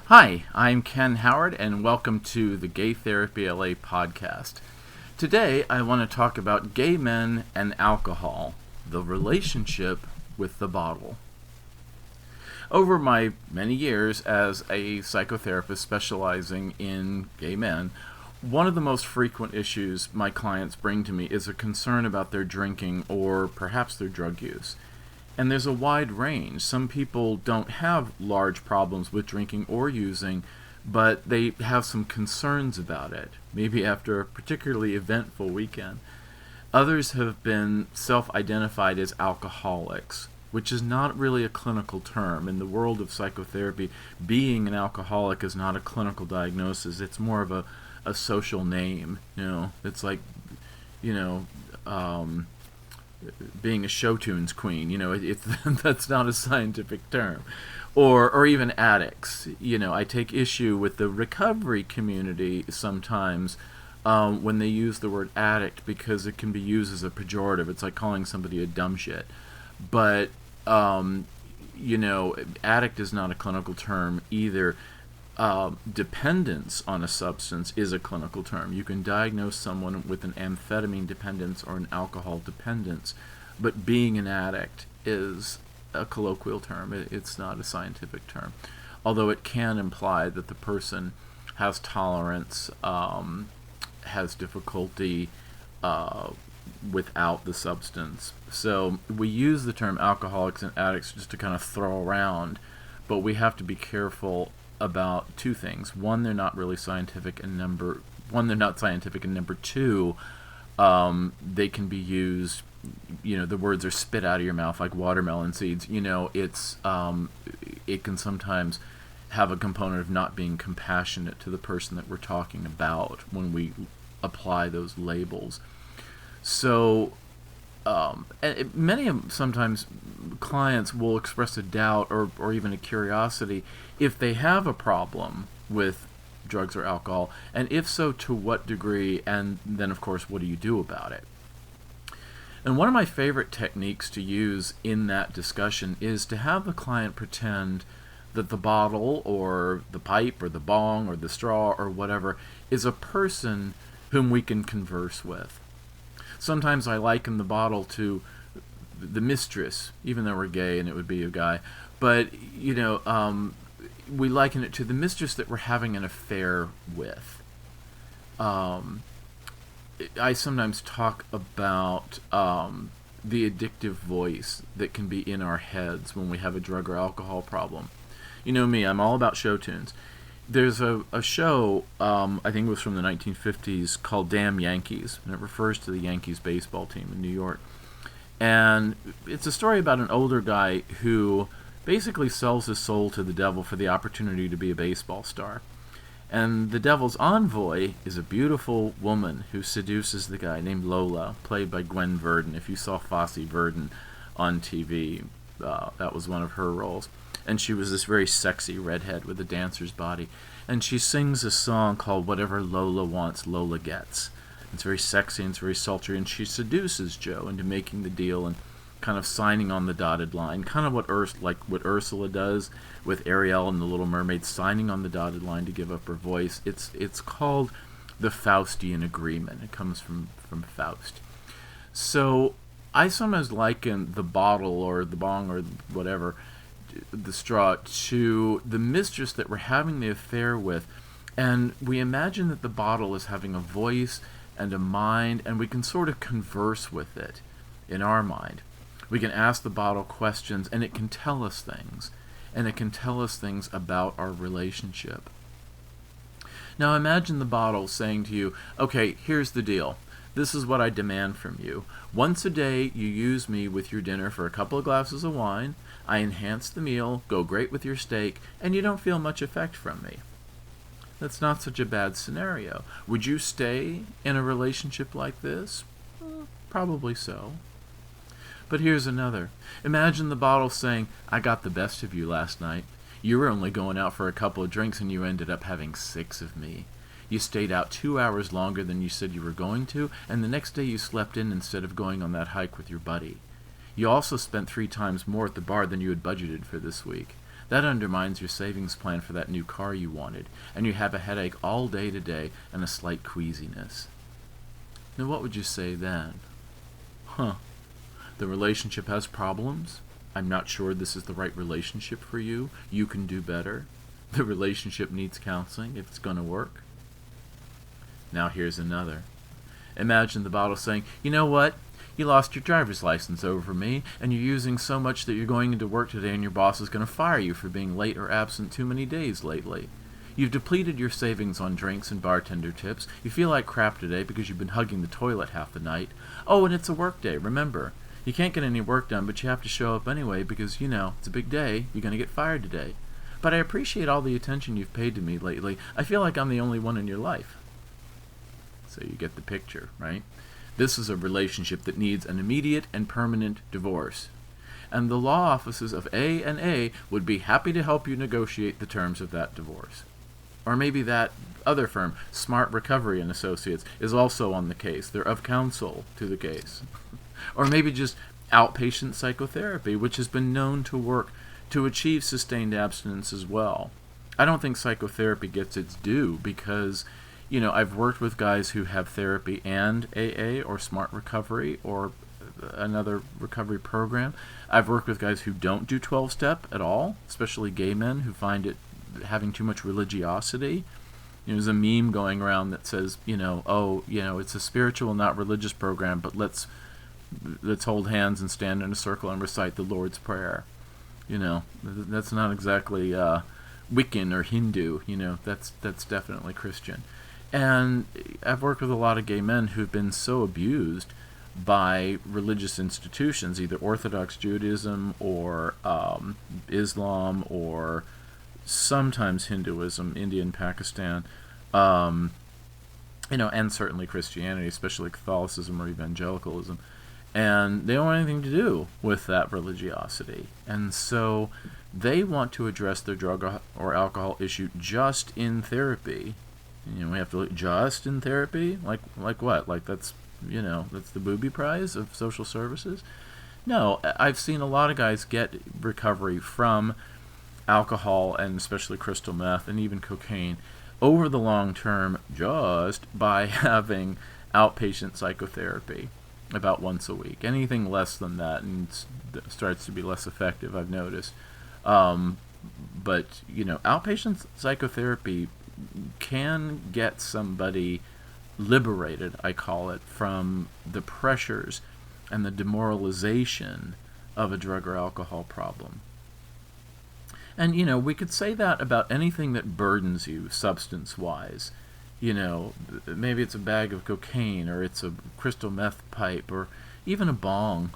Hi, I'm Ken Howard, and welcome to the GayTherapyLA podcast. Today, I want to talk about gay men and alcohol, the relationship with the bottle. Over my many years as a psychotherapist specializing in gay men, one of the most frequent issues my clients bring to me is a concern about their drinking or perhaps their drug use. And there's a wide range. Some people don't have large problems with drinking or using, but they have some concerns about it, maybe after a particularly eventful weekend. Others have been self-identified as alcoholics, which is not really a clinical term. In the world of psychotherapy, being an alcoholic is not a clinical diagnosis. It's more of a social name. It's like, being a show tunes queen, that's not a scientific term. Or even addicts. I take issue with the recovery community sometimes when they use the word addict because it can be used as a pejorative. It's like calling somebody a dumb shit. But, addict is not a clinical term either. Dependence on a substance is a clinical term. You can diagnose someone with an amphetamine dependence or an alcohol dependence, but being an addict is a colloquial term. It's not a scientific term, although it can imply that the person has tolerance, has difficulty without the substance. So we use the term alcoholics and addicts just to kind of throw around, but we have to be careful about two things. One, they're not really scientific, and number two, they can be used, the words are spit out of your mouth like watermelon seeds. It can sometimes have a component of not being compassionate to the person that we're talking about when we apply those labels. So sometimes clients will express a doubt or even a curiosity if they have a problem with drugs or alcohol, and if so, to what degree, and then of course, what do you do about it? And one of my favorite techniques to use in that discussion is to have the client pretend that the bottle or the pipe or the bong or the straw or whatever is a person whom we can converse with. Sometimes I liken the bottle to the mistress, even though we're gay and it would be a guy. But, we liken it to the mistress that we're having an affair with. I sometimes talk about the addictive voice that can be in our heads when we have a drug or alcohol problem. You know me, I'm all about show tunes. There's a show, I think it was from the 1950s, called Damn Yankees, and it refers to the Yankees baseball team in New York. And it's a story about an older guy who basically sells his soul to the devil for the opportunity to be a baseball star. And the devil's envoy is a beautiful woman who seduces the guy named Lola, played by Gwen Verdon. If you saw Fosse Verdon on TV, that was one of her roles. And she was this very sexy redhead with a dancer's body. And she sings a song called Whatever Lola Wants, Lola Gets. It's very sexy and it's very sultry, and she seduces Joe into making the deal and kind of signing on the dotted line, kind of what Ursula does with Ariel and the Little Mermaid, signing on the dotted line to give up her voice. It's called the Faustian Agreement. It comes from Faust. So I sometimes liken the bottle or the bong or whatever, the straw, to the mistress that we're having the affair with, and we imagine that the bottle is having a voice and a mind, and we can sort of converse with it in our mind. We can ask the bottle questions, and it can tell us things, and it can tell us things about our relationship. Now imagine the bottle saying to you, okay, here's the deal. This is what I demand from you. Once a day, you use me with your dinner for a couple of glasses of wine. I enhance the meal, go great with your steak, and you don't feel much effect from me. That's not such a bad scenario. Would you stay in a relationship like this? Probably so. But here's another. Imagine the bottle saying, I got the best of you last night. You were only going out for a couple of drinks and you ended up having 6 of me. You stayed out 2 hours longer than you said you were going to, and the next day you slept in instead of going on that hike with your buddy. You also spent 3 times more at the bar than you had budgeted for this week. That undermines your savings plan for that new car you wanted, and you have a headache all day today and a slight queasiness. Now what would you say then? The relationship has problems. I'm not sure this is the right relationship for you. You can do better. The relationship needs counseling if it's going to work. Now here's another. Imagine the bottle saying, you know what? You lost your driver's license over me, and you're using so much that you're going into work today and your boss is going to fire you for being late or absent too many days lately. You've depleted your savings on drinks and bartender tips. You feel like crap today because you've been hugging the toilet half the night. Oh, and it's a work day, remember. You can't get any work done, but you have to show up anyway because, it's a big day. You're going to get fired today. But I appreciate all the attention you've paid to me lately. I feel like I'm the only one in your life. So you get the picture, right? This is a relationship that needs an immediate and permanent divorce. And the law offices of A&A would be happy to help you negotiate the terms of that divorce. Or maybe that other firm, Smart Recovery and Associates, is also on the case. They're of counsel to the case. Or maybe just outpatient psychotherapy, which has been known to work to achieve sustained abstinence as well. I don't think psychotherapy gets its due because, I've worked with guys who have therapy and AA or Smart Recovery or another recovery program. I've worked with guys who don't do 12-step at all, especially gay men who find it having too much religiosity. There's a meme going around that says, it's a spiritual, not religious program, but let's hold hands and stand in a circle and recite the Lord's Prayer. That's not exactly Wiccan or Hindu. That's definitely Christian. And I've worked with a lot of gay men who've been so abused by religious institutions, either Orthodox Judaism or Islam or sometimes Hinduism, India and Pakistan, and certainly Christianity, especially Catholicism or evangelicalism. And they don't want anything to do with that religiosity. And so they want to address their drug or alcohol issue just in therapy. We have to look just in therapy? Like what? Like that's the booby prize of social services? No, I've seen a lot of guys get recovery from alcohol and especially crystal meth and even cocaine over the long term just by having outpatient psychotherapy about once a week. Anything less than that and starts to be less effective, I've noticed. But outpatient psychotherapy can get somebody liberated, I call it, from the pressures and the demoralization of a drug or alcohol problem. And, we could say that about anything that burdens you substance-wise. Maybe it's a bag of cocaine, or it's a crystal meth pipe, or even a bong,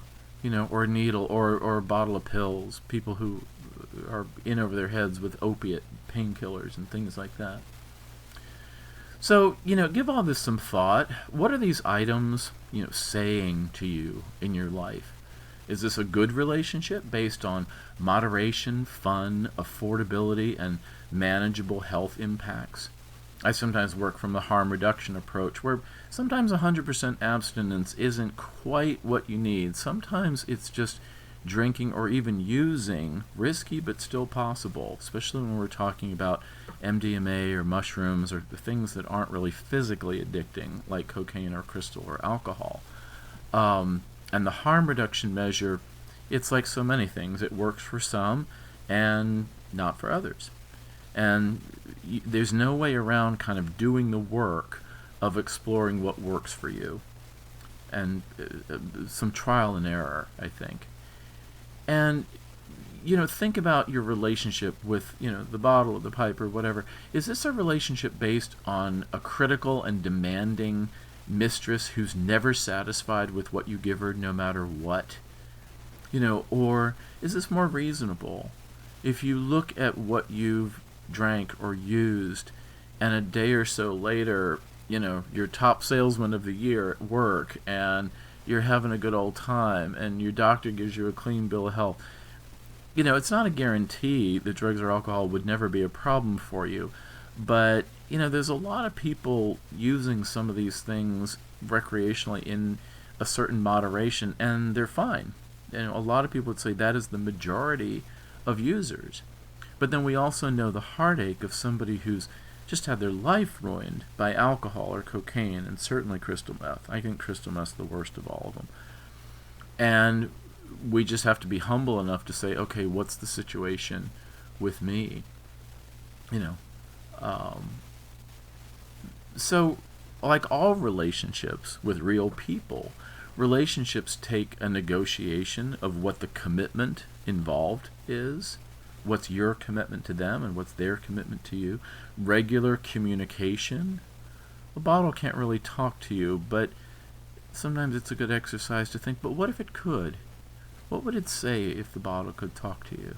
or a needle, or a bottle of pills. People who are in over their heads with opiate painkillers and things like that. So, give all this some thought. What are these items, saying to you in your life? Is this a good relationship based on moderation, fun, affordability, and manageable health impacts? I sometimes work from the harm reduction approach, where sometimes 100% abstinence isn't quite what you need. Sometimes it's just drinking or even using, risky but still possible, especially when we're talking about MDMA or mushrooms or the things that aren't really physically addicting, like cocaine or crystal or alcohol. And the harm reduction measure, it's like so many things. It works for some and not for others. And there's no way around kind of doing the work of exploring what works for you. And some trial and error, I think. And, think about your relationship with, the bottle or the pipe or whatever. Is this a relationship based on a critical and demanding mistress who's never satisfied with what you give her no matter what? Or is this more reasonable? If you look at what you've drank or used, and a day or so later, you're top salesman of the year at work, and you're having a good old time, and your doctor gives you a clean bill of health. It's not a guarantee that drugs or alcohol would never be a problem for you, but, there's a lot of people using some of these things recreationally in a certain moderation, and they're fine. A lot of people would say that is the majority of users. But then we also know the heartache of somebody who's just had their life ruined by alcohol or cocaine, and certainly crystal meth. I think crystal meth's the worst of all of them. And we just have to be humble enough to say, okay, what's the situation with me? You know, so like all relationships with real people, relationships take a negotiation of what the commitment involved is, what's your commitment to them and what's their commitment to you, regular communication. A bottle can't really talk to you, but sometimes it's a good exercise to think, but what if it could? What would it say if the bottle could talk to you?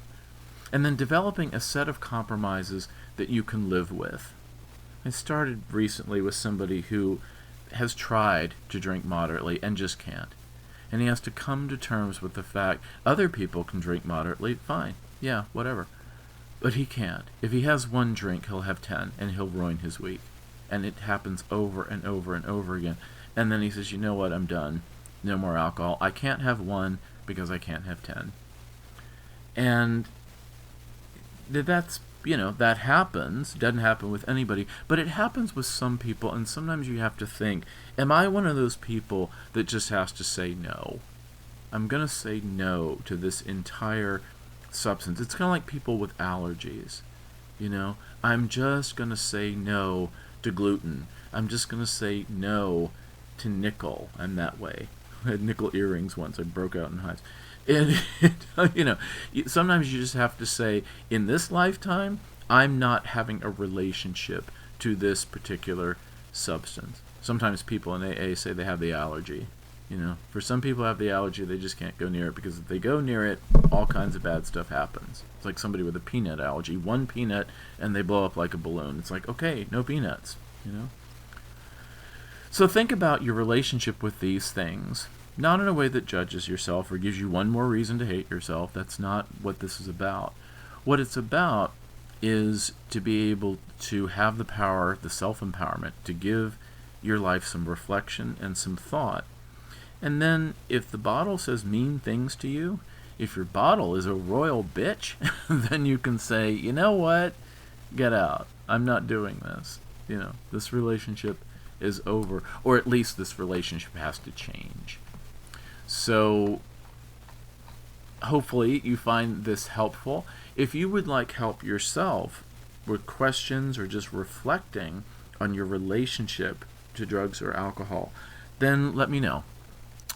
And then developing a set of compromises that you can live with. I started recently with somebody who has tried to drink moderately and just can't. And he has to come to terms with the fact other people can drink moderately, fine, yeah, whatever. But he can't. If he has one drink, he'll have 10, and he'll ruin his week. And it happens over and over and over again. And then he says, you know what, I'm done. No more alcohol. I can't have one because I can't have 10. And that's, that happens. Doesn't happen with anybody, but it happens with some people, and sometimes you have to think, am I one of those people that just has to say no? I'm going to say no to this entire substance. It's kind of like people with allergies. I'm just going to say no to gluten. I'm just going to say no to nickel. I'm that way. I had nickel earrings once. I broke out in hives. And, sometimes you just have to say, in this lifetime, I'm not having a relationship to this particular substance. Sometimes people in AA say they have the allergy. For some people who have the allergy, they just can't go near it, because if they go near it, all kinds of bad stuff happens. It's like somebody with a peanut allergy. One peanut, and they blow up like a balloon. It's like, okay, no peanuts, So think about your relationship with these things. Not in a way that judges yourself or gives you one more reason to hate yourself. That's not what this is about. What it's about is to be able to have the power, the self-empowerment, to give your life some reflection and some thought. And then if the bottle says mean things to you, if your bottle is a royal bitch, then you can say, you know what? Get out. I'm not doing this. This relationship is over. Or at least this relationship has to change. So hopefully you find this helpful. If you would like help yourself with questions or just reflecting on your relationship to drugs or alcohol, then let me know.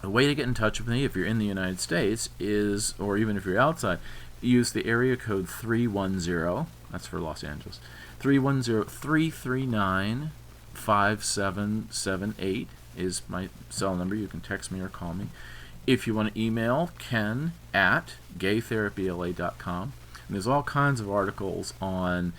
A way to get in touch with me if you're in the United States is, or even if you're outside, use the area code 310, that's for Los Angeles, 310-339-5778 is my cell number. You can text me or call me. If you want to email, Ken at GayTherapyLA.com. And there's all kinds of articles on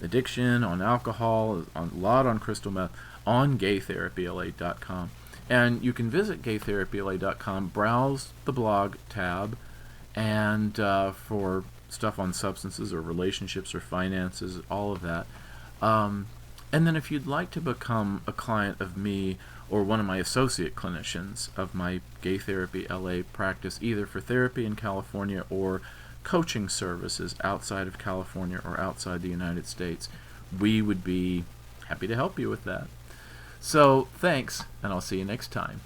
addiction, on alcohol, a lot on crystal meth, on GayTherapyLA.com. And you can visit GayTherapyLA.com, browse the blog tab, and for stuff on substances or relationships or finances, all of that. And then if you'd like to become a client of me or one of my associate clinicians of my Gay Therapy LA practice, either for therapy in California or coaching services outside of California or outside the United States, we would be happy to help you with that. So thanks, and I'll see you next time.